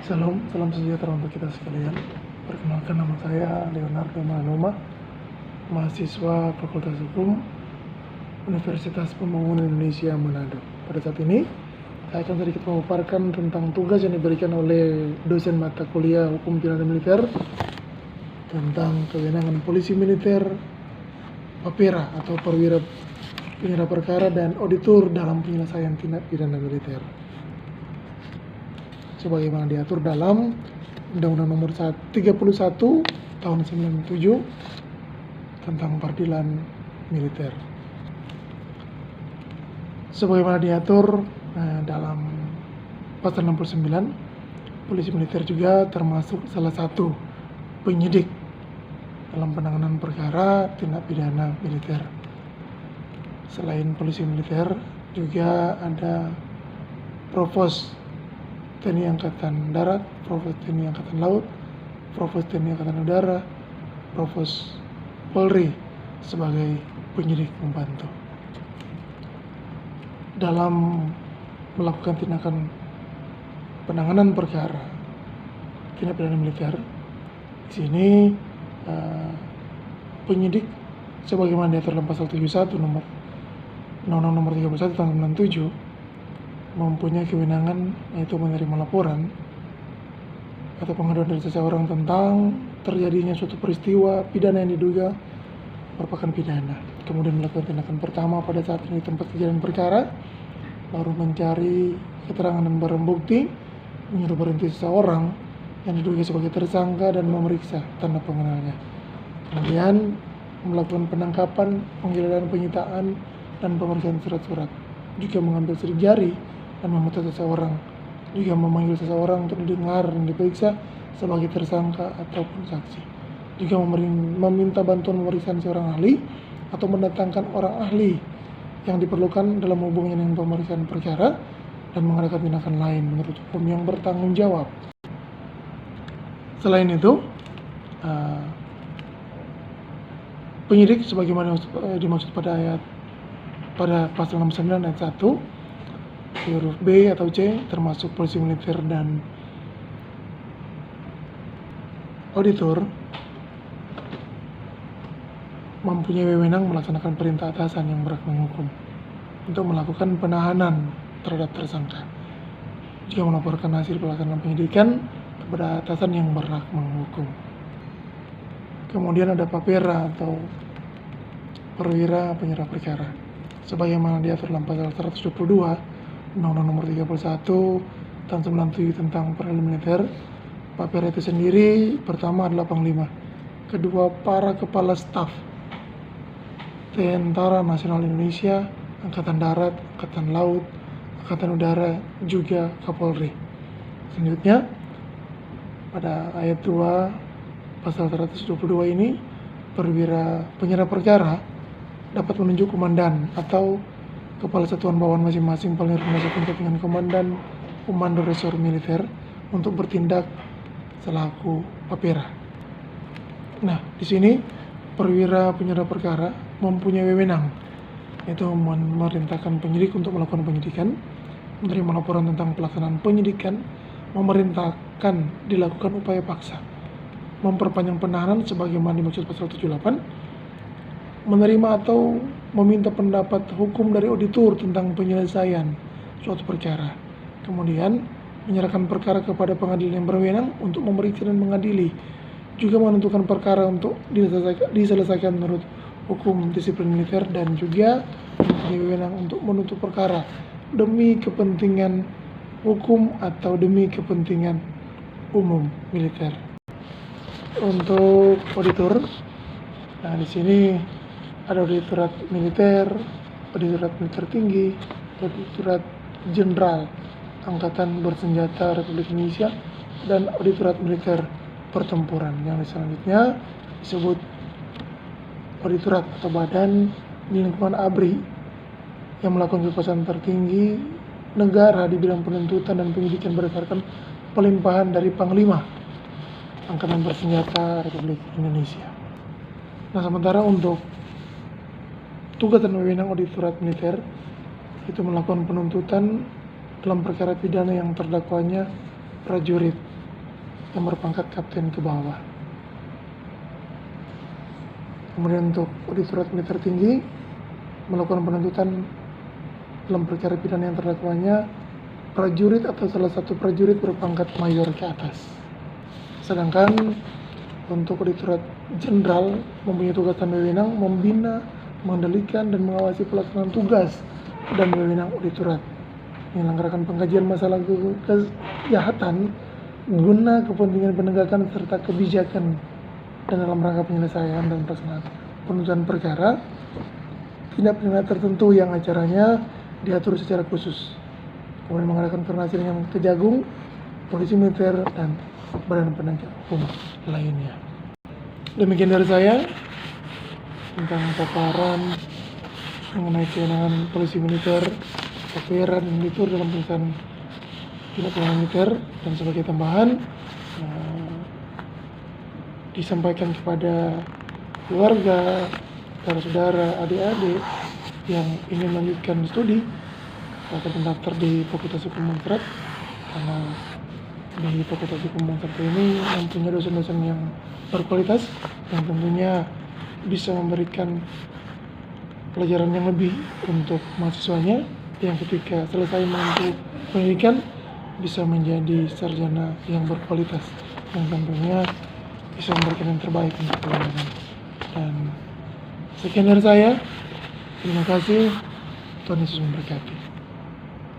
Salam sejahtera untuk kita sekalian. Perkenalkan, nama saya Leonardo Manoma, mahasiswa Fakultas Hukum Universitas Pembangunan Indonesia Manado. Pada saat ini, saya akan sedikit memaparkan tentang tugas yang diberikan oleh dosen mata kuliah Hukum Pidana Militer tentang kewenangan polisi militer, papera atau perwira penyerah perkara, dan auditor dalam penyelesaian tindak pidana militer, sebagaimana diatur dalam Undang-Undang Nomor 31 Tahun 97 tentang peradilan militer. Sebagaimana diatur dalam pasal 69, polisi militer juga termasuk salah satu penyidik dalam penanganan perkara tindak pidana militer. Selain polisi militer, juga ada Provos TNI Angkatan Darat, Provos TNI Angkatan Laut, Provos TNI Angkatan Udara, Provos Polri sebagai penyidik pembantu. Dalam melakukan tindakan penanganan perkara tindak pidana militer, di sini penyidik sebagaimana diatur dalam pasal 71 Undang-Undang Nomor 31 Tahun 97 mempunyai kewenangan, yaitu menerima laporan atau pengaduan dari seseorang tentang terjadinya suatu peristiwa pidana yang diduga merupakan pidana, kemudian melakukan tindakan pertama pada saat ini tempat kejadian perkara, baru mencari keterangan dan barang bukti, menyuruh berhenti seseorang yang diduga sebagai tersangka dan memeriksa tanda pengenalnya, kemudian melakukan penangkapan, penggeledahan, penyitaan, dan pemeriksaan surat-surat, juga mengambil sidik jari dan meminta seseorang, juga memanggil seseorang untuk didengar dan diperiksa sebagai tersangka ataupun saksi, juga meminta bantuan pemeriksaan seorang ahli atau mendatangkan orang ahli yang diperlukan dalam hubungan dengan pemeriksaan perkara, dan mengadakan tindakan lain menurut hukum yang bertanggung jawab. Selain itu, penyidik sebagaimana dimaksud pada pasal 69 ayat 1 huruf B atau C, termasuk polisi militer dan auditor, mempunyai wewenang melaksanakan perintah atasan yang berhak menghukum untuk melakukan penahanan terhadap tersangka, juga melaporkan hasil pelaksanaan penyidikan kepada atasan yang berhak menghukum. Kemudian ada papera atau perwira penyerah perkara, sebagaimana diatur dalam pasal 122 Undang-Undang Nomor 31 Tahun 97 tentang peradilan militer. Papera itu sendiri pertama adalah Panglima, kedua para kepala staf Tentara Nasional Indonesia, Angkatan Darat, Angkatan Laut, Angkatan Udara, juga Kapolri. Selanjutnya, pada ayat 2 pasal 122 ini, perwira penyerah perkara dapat menunjuk komandan atau kepala satuan bawahan masing-masing paling rendah satu tingkat dengan komandan komando resor militer untuk bertindak selaku papera. Nah, di sini perwira penyerah perkara mempunyai wewenang, yaitu memerintahkan penyidik untuk melakukan penyidikan, menerima laporan tentang pelaksanaan penyidikan, memerintahkan dilakukan upaya paksa, memperpanjang penahanan sebagaimana dimaksud pasal 78, menerima atau meminta pendapat hukum dari auditor tentang penyelesaian suatu perkara, kemudian menyerahkan perkara kepada pengadilan yang berwenang untuk memeriksa dan mengadili, juga menentukan perkara untuk diselesaikan menurut hukum disiplin militer, dan juga mempunyai wewenang untuk menuntut perkara demi kepentingan hukum atau demi kepentingan umum militer. Untuk auditor, nah di sini ada auditorat militer, auditorat militer tinggi, auditorat jenderal Angkatan Bersenjata Republik Indonesia, dan auditorat militer pertempuran. Yang selanjutnya disebut auditorat atau badan di lingkungan ABRI yang melakukan kekuasaan tertinggi negara di bidang penuntutan dan penyidikan berdasarkan pelimpahan dari Panglima Angkatan Bersenjata Republik Indonesia. Nah, sementara untuk tugas dan wewenang auditorat militer itu melakukan penuntutan dalam perkara pidana yang terdakwanya prajurit yang berpangkat kapten ke bawah. Kemudian untuk auditorat militer tinggi melakukan penuntutan dalam perkara pidana yang terdakwanya prajurit atau salah satu prajurit berpangkat mayor ke atas. Sedangkan untuk auditorat jenderal mempunyai tugas dan wewenang membina, mengendalikan dan mengawasi pelaksanaan tugas dan wewenang auditorat, menyelenggarakan pengkajian masalah kejahatan guna kepentingan penegakan serta kebijakan dan dalam rangka penyelesaian dan pelaksanaan penuntutan perkara tindak pidana tertentu yang acaranya diatur secara khusus. Kemudian mengadakan koordinasi dengan Kejagung, Polisi Militer, dan Badan Penegak Hukum lainnya. Demikian dari saya tentang paparan mengenai kewenangan Polisi Militer, KPR dan Auditor dalam penyelesaian tindak pidana militer, dan sebagai tambahan disampaikan kepada keluarga, saudara-saudara, adik-adik yang ingin melanjutkan studi atau mendaftar di Fakultas Hukum Unsur, karena di Fakultas Hukum Unsur ini mempunyai dosen-dosen yang berkualitas yang tentunya bisa memberikan pelajaran yang lebih untuk mahasiswanya yang ketika selesai menempuh pendidikan bisa menjadi sarjana yang berkualitas yang tentunya bisa memberikan yang terbaik untuk keluarga. Dan sekian dari saya. Terima kasih. Tuhan Yesus memberkati.